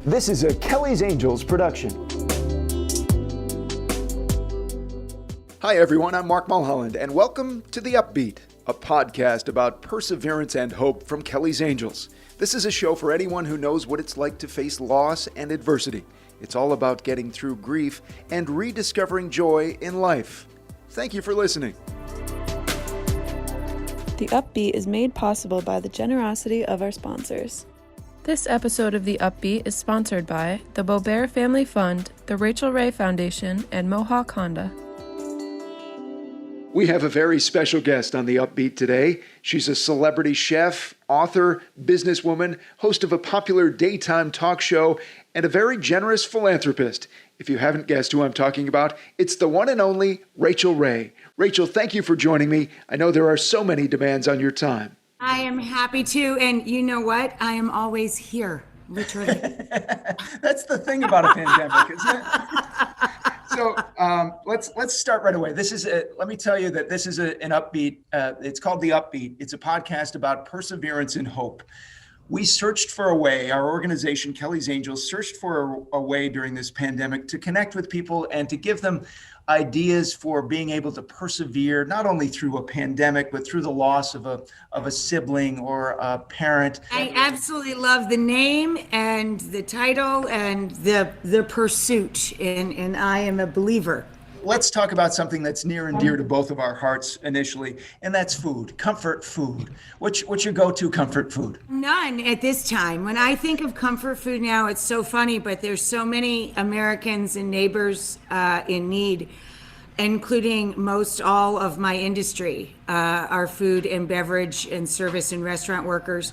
This is a Kelly's Angels production. Hi everyone, I'm Mark Mulholland, and welcome to The Upbeat, a podcast about perseverance and hope from Kelly's Angels. This is a show for anyone who knows what it's like to face loss and adversity. It's all about getting through grief and rediscovering joy in life. Thank you for listening. The Upbeat is made possible by the generosity of our sponsors. This episode of The Upbeat is sponsored by the Boebert Family Fund, the Rachael Ray Foundation, and Mohawk Honda. We have a very special guest on The Upbeat today. She's a celebrity chef, author, businesswoman, host of a popular daytime talk show, and a very generous philanthropist. If you haven't guessed who I'm talking about, it's the one and only Rachael Ray. Rachael, thank you for joining me. I know there are so many demands on your time. I am happy to, and you know what? I am always here, literally. That's the thing about a pandemic, isn't it? So let's start right away. Let me tell you that this is an upbeat. It's called The Upbeat. It's a podcast about perseverance and hope. We searched for a way, our organization, Kelly's Angels, searched for a way during this pandemic to connect with people and to give them ideas for being able to persevere, not only through a pandemic, but through the loss of a sibling or a parent. I absolutely love the name and the title and the pursuit, and I am a believer. Let's talk about something that's near and dear to both of our hearts initially, and that's food, comfort food. What's your go-to comfort food? None at this time. When I think of comfort food now, it's so funny, but there's so many Americans and neighbors in need, including most all of my industry. Our food and beverage and service and restaurant workers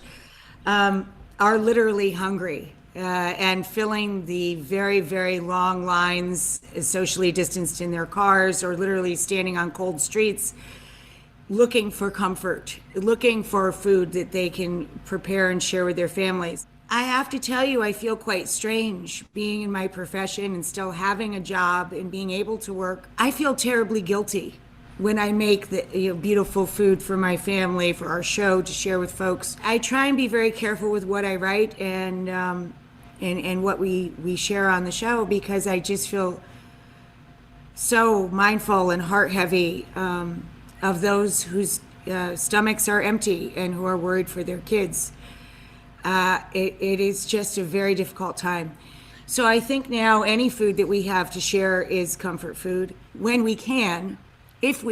are literally hungry. And filling the very, very long lines, socially distanced in their cars, or literally standing on cold streets, looking for comfort, looking for food that they can prepare and share with their families. I have to tell you, I feel quite strange being in my profession and still having a job and being able to work. I feel terribly guilty when I make the beautiful food for my family, for our show to share with folks. I try and be very careful with what I write and what we share on the show, because I just feel so mindful and heart heavy of those whose stomachs are empty and who are worried for their kids. It is just a very difficult time. So I think now any food that we have to share is comfort food. When we can, if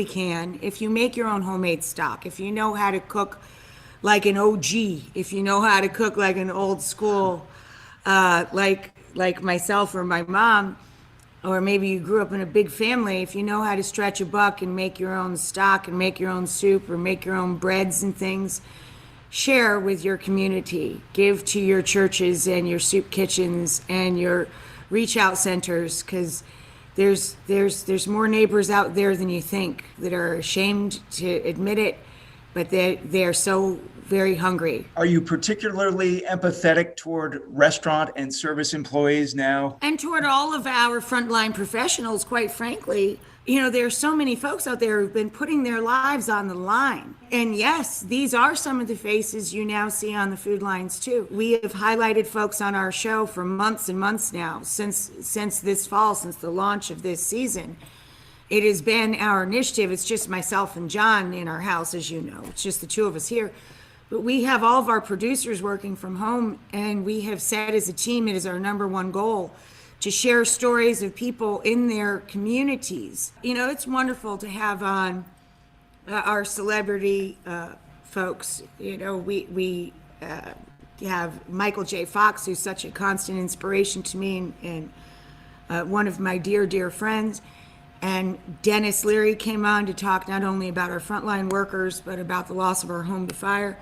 you make your own homemade stock, if you know how to cook like an OG, if you know how to cook like an old school, like myself or my mom, or maybe you grew up in a big family, if you know how to stretch a buck and make your own stock and make your own soup or make your own breads and things, share with your community, give to your churches and your soup kitchens and your reach out centers, because there's more neighbors out there than you think that are ashamed to admit it, but they're so very hungry. Are you particularly empathetic toward restaurant and service employees now? And toward all of our frontline professionals, quite frankly. You know, there are so many folks out there who've been putting their lives on the line. And yes, these are some of the faces you now see on the food lines too. We have highlighted folks on our show for months and months now, since this fall, since the launch of this season. It has been our initiative. It's just myself and John in our house, as you know. It's just the two of us here. But we have all of our producers working from home, and we have said as a team, it is our number one goal to share stories of people in their communities. You know, it's wonderful to have on our celebrity folks. You know, we have Michael J. Fox, who's such a constant inspiration to me and one of my dear, dear friends. And Dennis Leary came on to talk not only about our frontline workers, but about the loss of our home to fire.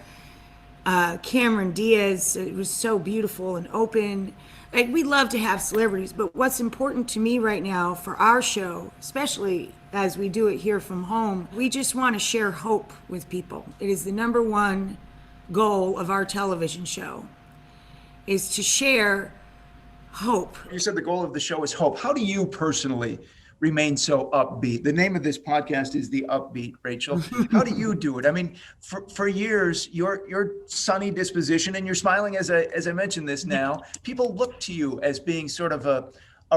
Cameron Diaz, it was so beautiful and open. Like, we love to have celebrities, but what's important to me right now for our show, especially as we do it here from home, we just want to share hope with people. It is the number one goal of our television show, is to share hope. You said the goal of the show is hope. How do you personally remain so upbeat? The name of this podcast is The Upbeat, Rachel. How do you do it? I mean, for years, your sunny disposition, and you're smiling as I mentioned this now, people look to you as being sort of a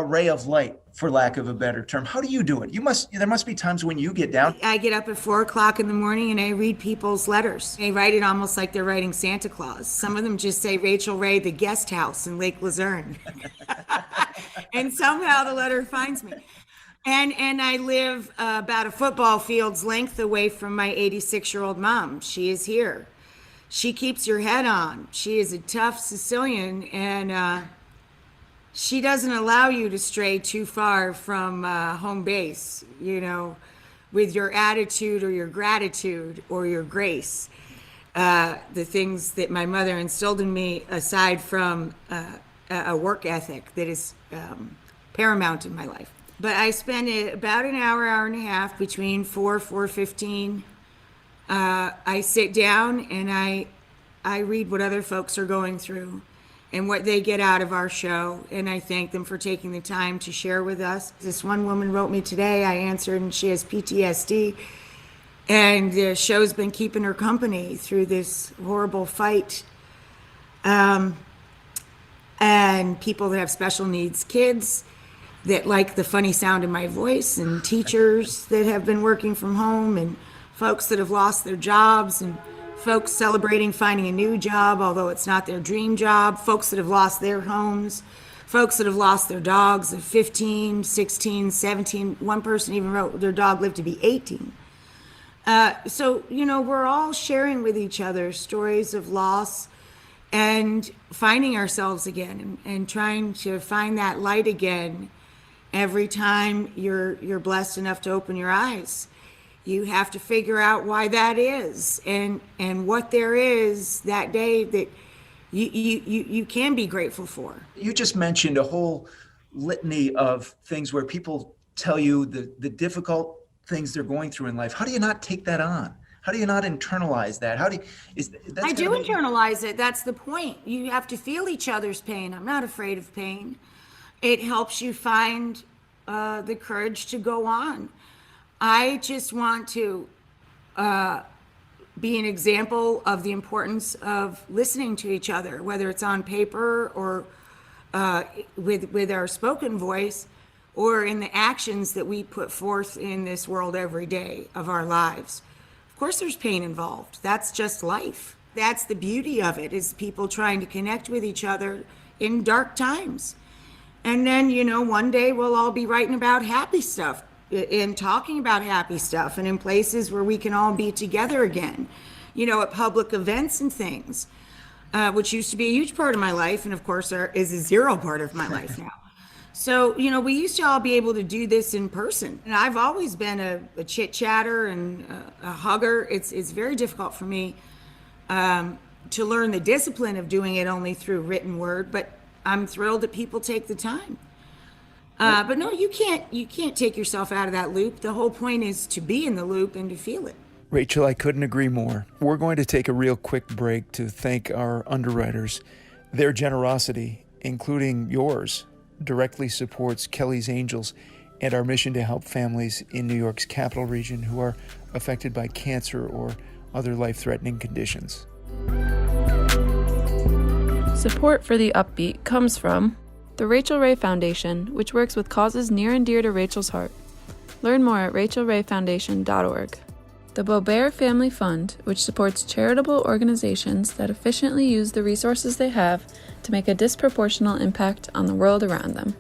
ray of light, for lack of a better term. How do you do it? There must be times when you get down. I get up at 4:00 in the morning and I read people's letters. They write it almost like they're writing Santa Claus. Some of them just say Rachael Ray, the guest house in Lake Luzerne. And somehow the letter finds me. And I live about a football field's length away from my 86-year-old mom. She is here. She keeps your head on. She is a tough Sicilian, and she doesn't allow you to stray too far from home base, with your attitude or your gratitude or your grace. The things that my mother instilled in me, aside from a work ethic that is paramount in my life. But I spend about an hour and a half between 4:15. I sit down and I read what other folks are going through and what they get out of our show. And I thank them for taking the time to share with us. This one woman wrote me today. I answered, and she has PTSD. And the show's been keeping her company through this horrible fight. And people that have special needs kids that like the funny sound of my voice, and teachers that have been working from home, and folks that have lost their jobs, and folks celebrating finding a new job, although it's not their dream job, folks that have lost their homes, folks that have lost their dogs at 15, 16, 17. One person even wrote their dog lived to be 18. So, we're all sharing with each other stories of loss and finding ourselves again, and trying to find that light again every time you're blessed enough to open your eyes. You have to figure out why that is, and what there is that day that you can be grateful for. You just mentioned a whole litany of things where people tell you the difficult things they're going through in life. How do you not take that on? How do you not internalize that? I do internalize it. That's the point. You have to feel each other's pain. I'm not afraid of pain. It helps you find the courage to go on. I just want to be an example of the importance of listening to each other, whether it's on paper or with our spoken voice, or in the actions that we put forth in this world every day of our lives. Of course, there's pain involved. That's just life. That's the beauty of it, is people trying to connect with each other in dark times. And then, one day we'll all be writing about happy stuff and talking about happy stuff, and in places where we can all be together again, at public events and things, which used to be a huge part of my life, and of course is a zero part of my life now. So, we used to all be able to do this in person. And I've always been a chit-chatter and a hugger. It's very difficult for me to learn the discipline of doing it only through written word, but I'm thrilled that people take the time. But no, you can't take yourself out of that loop. The whole point is to be in the loop and to feel it. Rachel, I couldn't agree more. We're going to take a real quick break to thank our underwriters. Their generosity, including yours, directly supports Kelly's Angels and our mission to help families in New York's capital region who are affected by cancer or other life-threatening conditions. Support for The Upbeat comes from the Rachael Ray Foundation, which works with causes near and dear to Rachel's heart. Learn more at rachaelrayfoundation.org. The Beaubert Family Fund, which supports charitable organizations that efficiently use the resources they have to make a disproportionate impact on the world around them.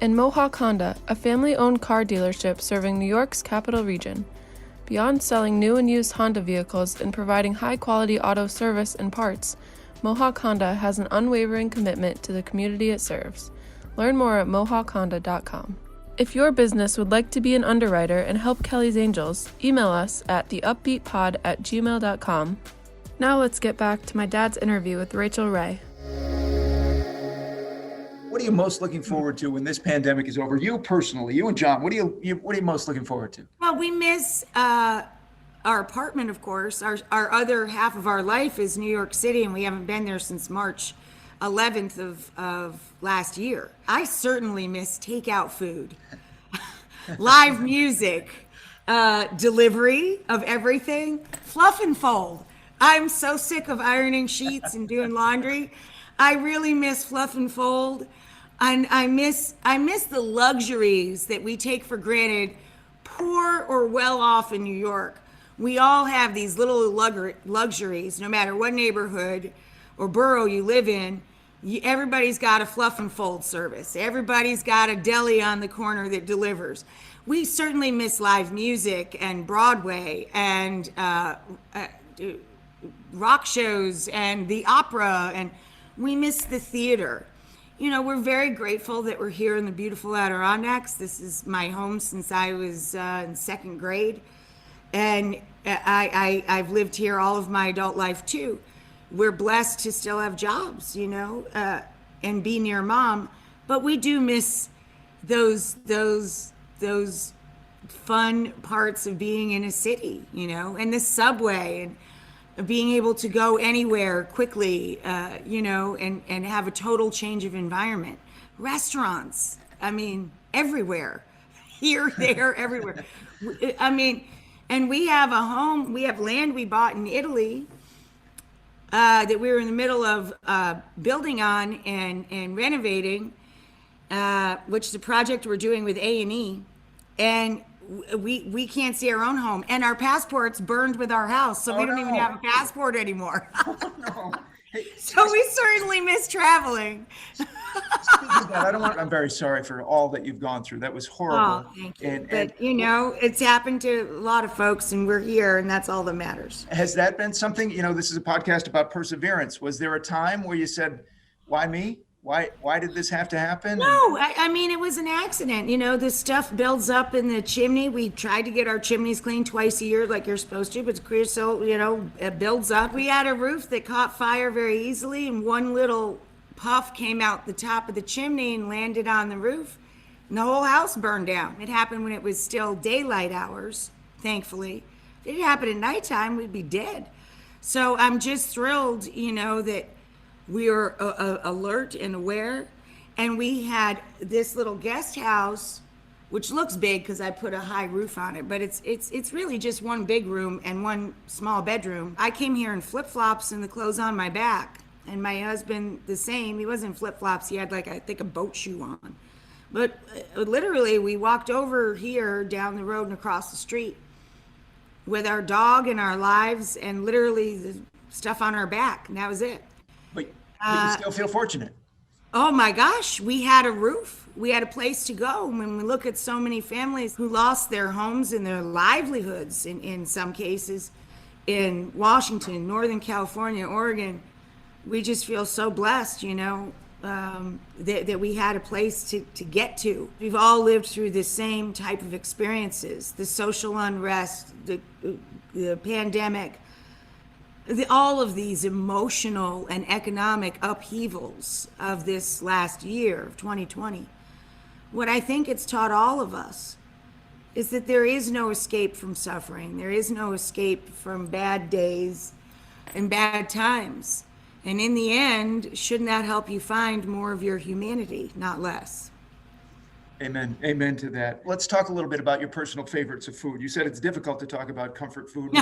And Mohawk Honda, a family-owned car dealership serving New York's capital region. Beyond selling new and used Honda vehicles and providing high-quality auto service and parts, Mohawk Honda has an unwavering commitment to the community it serves. Learn more at mohawkhonda.com. If your business would like to be an underwriter and help Kelly's Angels, email us at theupbeatpod@gmail.com. Now let's get back to my dad's interview with Rachael Ray. What are you most looking forward to when this pandemic is over? You personally, you and John, what are you most looking forward to? Well, we miss our apartment, of course. Our other half of our life is New York City, and we haven't been there since March 11th of last year. I certainly miss takeout food. live music, delivery of everything, fluff and fold. I'm so sick of ironing sheets and doing laundry. I really miss fluff and fold. And I miss the luxuries that we take for granted, poor or well off in New York. We all have these little luxuries, no matter what neighborhood or borough you live in. Everybody's got a fluff and fold service. Everybody's got a deli on the corner that delivers. We certainly miss live music and Broadway and rock shows and the opera, and we miss the theater. You know, we're very grateful that we're here in the beautiful Adirondacks. This is my home since I was in second grade, and I've lived here all of my adult life too. We're blessed to still have jobs, you know, and be near mom, but we do miss those fun parts of being in a city, you know, and the subway and being able to go anywhere quickly, you know, and have a total change of environment. Restaurants, I mean, everywhere, here, there, everywhere. I mean, and we have a home, we have land we bought in Italy that we were in the middle of building on and renovating, which is a project we're doing with A&E. And we can't see our own home, and our passports burned with our house, so we don't even have a passport anymore. No. Hey, So we certainly miss traveling. speaking of that, I'm very sorry for all that you've gone through. That was horrible. Oh, thank you. And But you know, it's happened to a lot of folks, and we're here, and that's all that matters. has that been something, you know, this is a podcast about perseverance. Was there a time where you said, why me? Why did this have to happen? No, I mean, it was an accident. You know, this stuff builds up in the chimney. We tried to get our chimneys cleaned twice a year like you're supposed to, but creosote, you know, it builds up. We had a roof that caught fire very easily, and one little puff came out the top of the chimney and landed on the roof, and the whole house burned down. It happened when it was still daylight hours, thankfully. If it happened at nighttime, we'd be dead. So I'm just thrilled, you know, that we were alert and aware, and we had this little guest house, which looks big because I put a high roof on it, but it's really just one big room and one small bedroom. I came here in flip-flops and the clothes on my back, and my husband the same. He wasn't flip-flops. He had, like, I think, a boat shoe on. But literally, we walked over here down the road and across the street with our dog and our lives and literally the stuff on our back, and that was it. But you still feel fortunate. Oh my gosh, we had a roof. We had a place to go. When we look at so many families who lost their homes and their livelihoods in some cases in Washington, Northern California, Oregon, we just feel so blessed, you know, that we had a place to get to. We've all lived through the same type of experiences, the social unrest, the pandemic, all of these emotional and economic upheavals of this last year of 2020. What I think it's taught all of us is that there is no escape from suffering. There is no escape from bad days and bad times. And in the end, shouldn't that help you find more of your humanity, not less? Amen. Amen to that. Let's talk a little bit about your personal favorites of food. You said it's difficult to talk about comfort food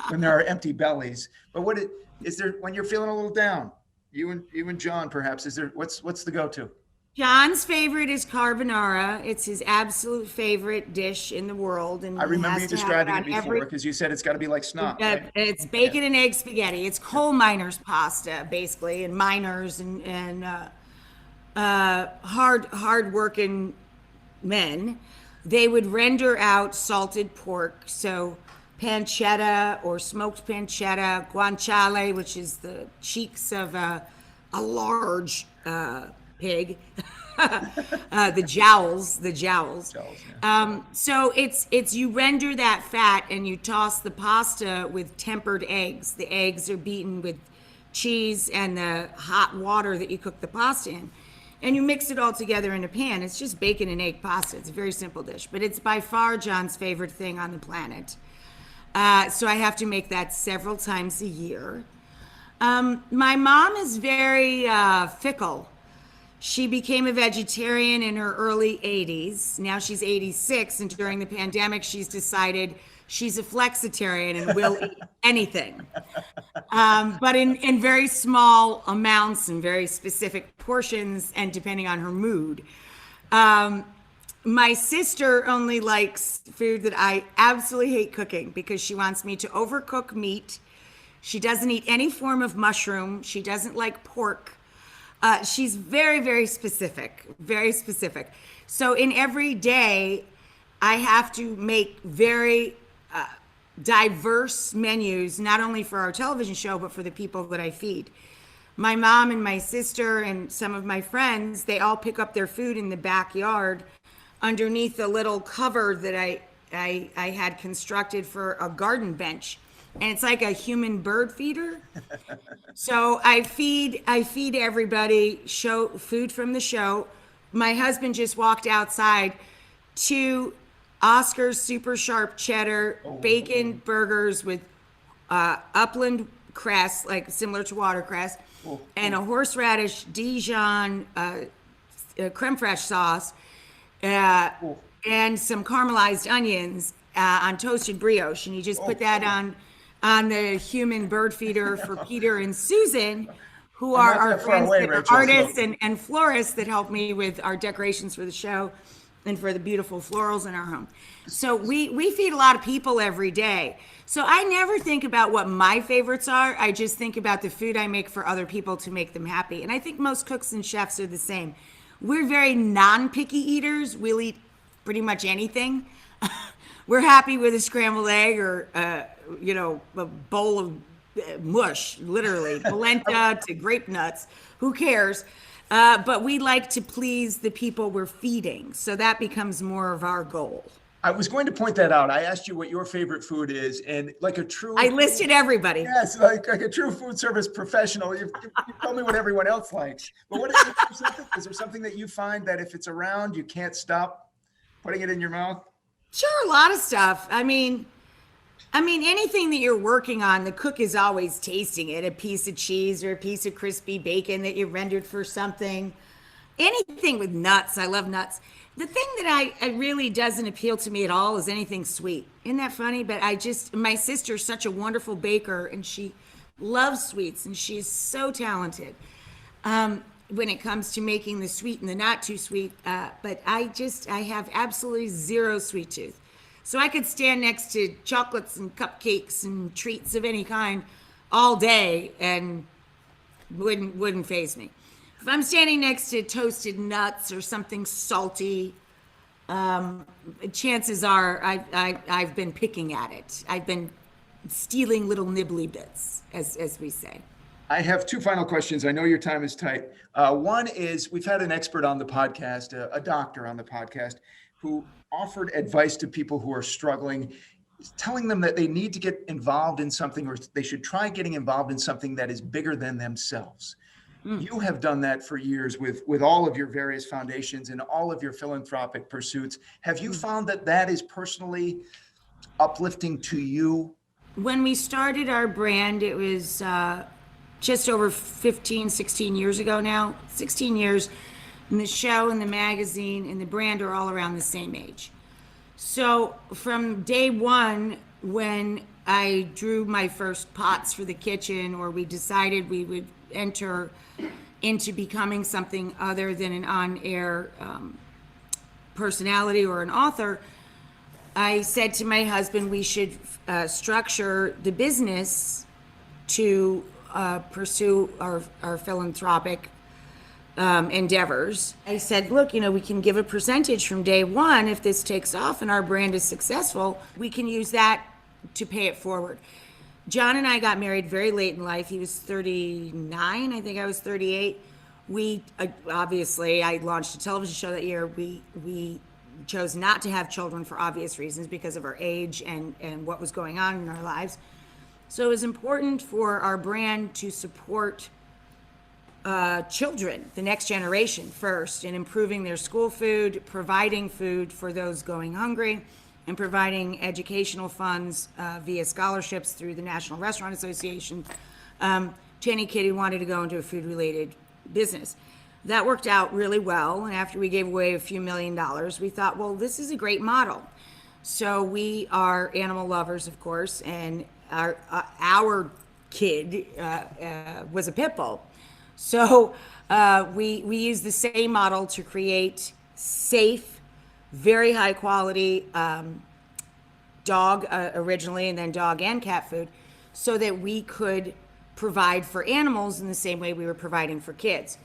when there are empty bellies. But what is there when you're feeling a little down? You and John, perhaps, is there what's the go-to? John's favorite is carbonara. It's his absolute favorite dish in the world, and I remember you describing it before every. because you said it's got to be like snot. Right? It's bacon and egg spaghetti. It's coal miners' pasta, basically, and miners and hard working men. They would render out salted pork, so pancetta or smoked pancetta, guanciale, which is the cheeks of a large pig, the jowls. Yeah. So it's you render that fat and you toss the pasta with tempered eggs. The eggs are beaten with cheese and the hot water that you cook the pasta in. And you mix it all together in a pan. It's just bacon and egg pasta. It's a very simple dish, but it's by far John's favorite thing on the planet. So I have to make that several times a year. My mom is very fickle. She became a vegetarian in her early 80s. Now she's 86, and during the pandemic, she's decided she's a flexitarian and will eat anything, but in very small amounts and very specific portions, and depending on her mood. My sister only likes food that I absolutely hate cooking because she wants me to overcook meat. She doesn't eat any form of mushroom. She doesn't like pork. She's very, very specific, very specific. So in every day, I have to make very diverse menus, not only for our television show, but for the people that I feed. My mom and my sister and some of my friends, they all pick up their food in the backyard underneath the little cover that I had constructed for a garden bench. And it's like a human bird feeder. So I feed everybody food from the show. My husband just walked outside 2 Oscar's super sharp cheddar bacon burgers with upland cress, like similar to watercress, and a horseradish Dijon creme fraiche sauce, and some caramelized onions on toasted brioche. And you just put that on the human bird feeder for Peter and Susan, who are our friends that are artists and florists that help me with our decorations for the show and for the beautiful florals in our home. So we feed a lot of people every day. So I never think about what my favorites are. I just think about the food I make for other people to make them happy. And I think most cooks and chefs are the same. We're very non-picky eaters. We'll eat pretty much anything. We're happy with a scrambled egg or, a bowl of mush, literally, polenta to grape nuts. Who cares? But we like to please the people we're feeding. So that becomes more of our goal. I was going to point that out. I asked you what your favorite food is, and like a true... I listed everybody. Yes, like a true food service professional, you told me what everyone else likes. But is there something that you find that if it's around, you can't stop putting it in your mouth? Sure, a lot of stuff. I mean, anything that you're working on, the cook is always tasting it. A piece of cheese or a piece of crispy bacon that you rendered for something. Anything with nuts. I love nuts. The thing that I really doesn't appeal to me at all is anything sweet. Isn't that funny? But my sister's such a wonderful baker, and she loves sweets, and she's so talented when it comes to making the sweet and the not too sweet. But I have absolutely zero sweet tooth. So I could stand next to chocolates and cupcakes and treats of any kind all day and wouldn't faze me. If I'm standing next to toasted nuts or something salty, chances are I've been picking at it. I've been stealing little nibbly bits, as we say. I have 2 final questions. I know your time is tight. One is, we've had an expert on the podcast, a doctor on the podcast, who offered advice to people who are struggling, telling them that they need to get involved in something, or they should try getting involved in something that is bigger than themselves. You have done that for years with all of your various foundations and all of your philanthropic pursuits. Have you found that is personally uplifting to you? When we started our brand, it was just over 16 years ago now, 16 years. And the show and the magazine and the brand are all around the same age. So from day one, when I drew my first pots for the kitchen, or we decided we would enter into becoming something other than an on-air personality or an author, I said to my husband, we should structure the business to pursue our philanthropic endeavors. I said, look, we can give a percentage from day one. If this takes off and our brand is successful, we can use that to pay it forward. John and I got married very late in life. He was 39. I think I was 38. We obviously, I launched a television show that year. We chose not to have children for obvious reasons because of our age and what was going on in our lives. So it was important for our brand to support children, the next generation first, in improving their school food, providing food for those going hungry, and providing educational funds via scholarships through the National Restaurant Association to any kid who wanted to go into a food-related business. that worked out really well. And after we gave away a few $1 million, we thought, well, this is a great model. So we are animal lovers, of course, and our kid was a pit bull. So we use the same model to create safe, very high quality dog originally, and then dog and cat food, so that we could provide for animals in the same way we were providing for kids.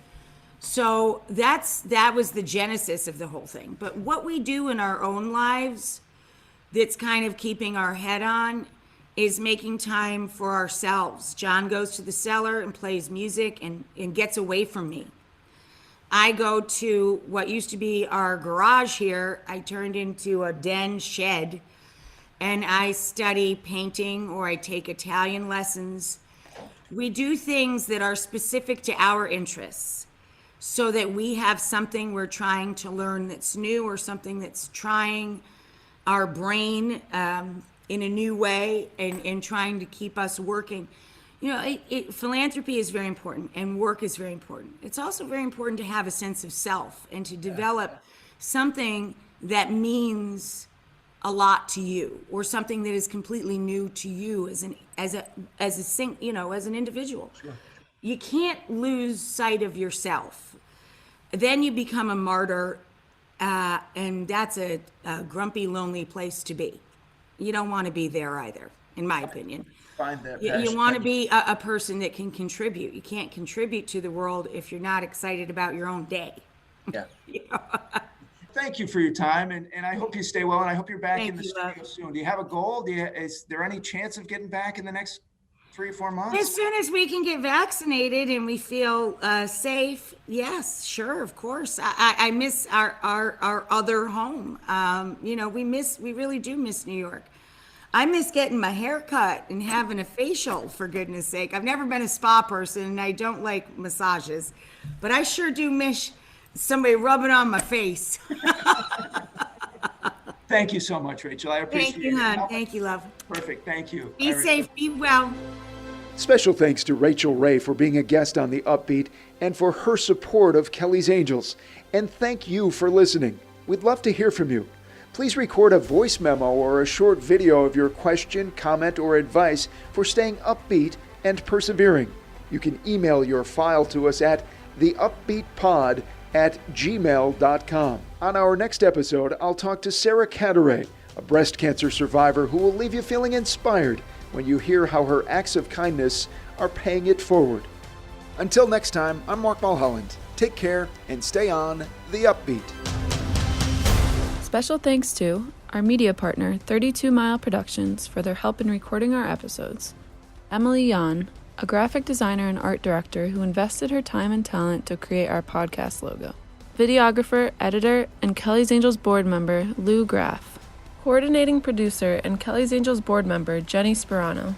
So that was the genesis of the whole thing. But what we do in our own lives that's kind of keeping our head on is making time for ourselves. John goes to the cellar and plays music and gets away from me. I go to what used to be our garage here. I turned into a den shed, and I study painting, or I take Italian lessons. We do things that are specific to our interests, so that we have something we're trying to learn that's new, or something that's trying our brain in a new way, and trying to keep us working. You know, philanthropy is very important, and work is very important. It's also very important to have a sense of self and to develop something that means a lot to you, or something that is completely new to you as an individual. Sure. You can't lose sight of yourself. Then you become a martyr, and that's a grumpy, lonely place to be. You don't want to be there either, in my opinion. Find that you want to be a person that can contribute. You can't contribute to the world if you're not excited about your own day. Yeah. You know? Thank you for your time, and I hope you stay well, and I hope you're back in the Thank studio soon. Do you have a goal? Is there any chance of getting back in the next 3 or 4 months? As soon as we can get vaccinated and we feel safe, yes, sure, of course. I miss our other home. We really do miss New York. I miss getting my hair cut and having a facial, for goodness sake. I've never been a spa person, and I don't like massages, but I sure do miss somebody rubbing on my face. Thank you so much, Rachel. I appreciate it. Thank you, hon. Thank you, love. Perfect. Thank you. Be safe. Be well. Special thanks to Rachael Ray for being a guest on The Upbeat and for her support of Kelly's Angels. And thank you for listening. We'd love to hear from you. Please record a voice memo or a short video of your question, comment, or advice for staying upbeat and persevering. You can email your file to us at theupbeatpod@gmail.com. On our next episode, I'll talk to Sarah Cadaret, a breast cancer survivor who will leave you feeling inspired when you hear how her acts of kindness are paying it forward. Until next time, I'm Mark Mulholland. Take care and stay on The Upbeat. Special thanks to our media partner, 32 Mile Productions, for their help in recording our episodes. Emily Yan, a graphic designer and art director who invested her time and talent to create our podcast logo. Videographer, editor, and Kelly's Angels board member, Lou Graff. Coordinating producer and Kelly's Angels board member, Jenny Sperano.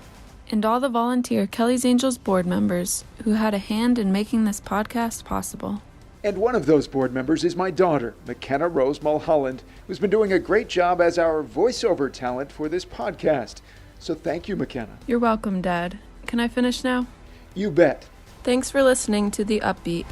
And all the volunteer Kelly's Angels board members who had a hand in making this podcast possible. And one of those board members is my daughter, McKenna Rose Mulholland, who's been doing a great job as our voiceover talent for this podcast. So thank you, McKenna. You're welcome, Dad. Can I finish now? You bet. Thanks for listening to The Upbeat.